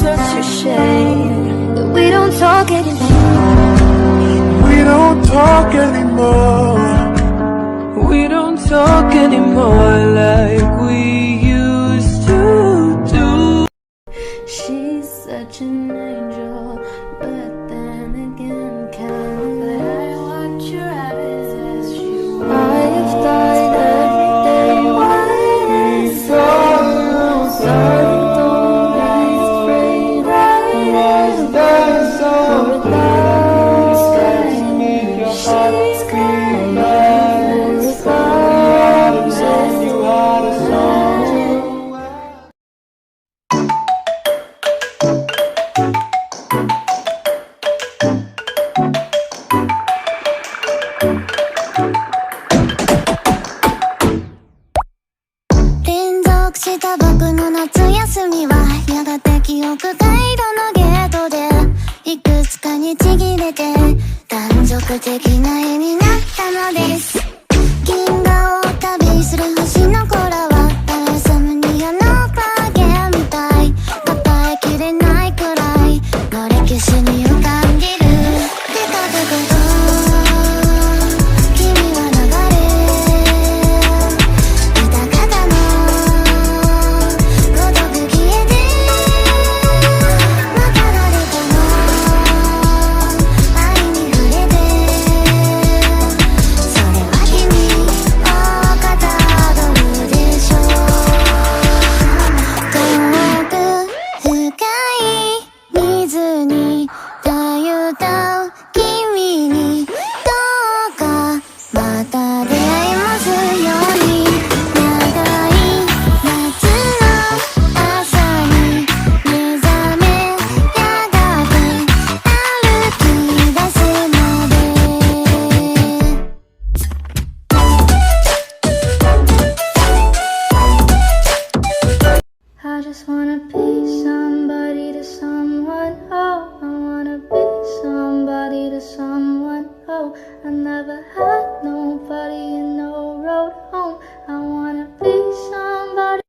such a shame that we don't talk anymore. We don't talk anymore. We don't talk anymore like we used to do. She's such an angel, but then again, can I watch your eyes as you walk? I have thought every day, why is it so? Don't be afraid, I am so lost. She's crying with arms and連続した僕の夏休みはやがて記憶回路のゲートでいくつかにちぎれて断続的な絵になったのです。銀河を旅する星の子らはダイサムニアのパーゲンみたい、抱えきれないくらいの歴史に浮かんでる。出かけこと君は流れ豊かだのごとく消えてまた誰かの愛に触れて、それは君をかたどるでしょう。遠く深い水に漂った君にどうかまた出会えますように。長い夏の朝に目覚めやがて歩き出すのでI just wanna be somebody to someone, oh I wanna be somebody to someone, oh I never had nobody and no road home. I want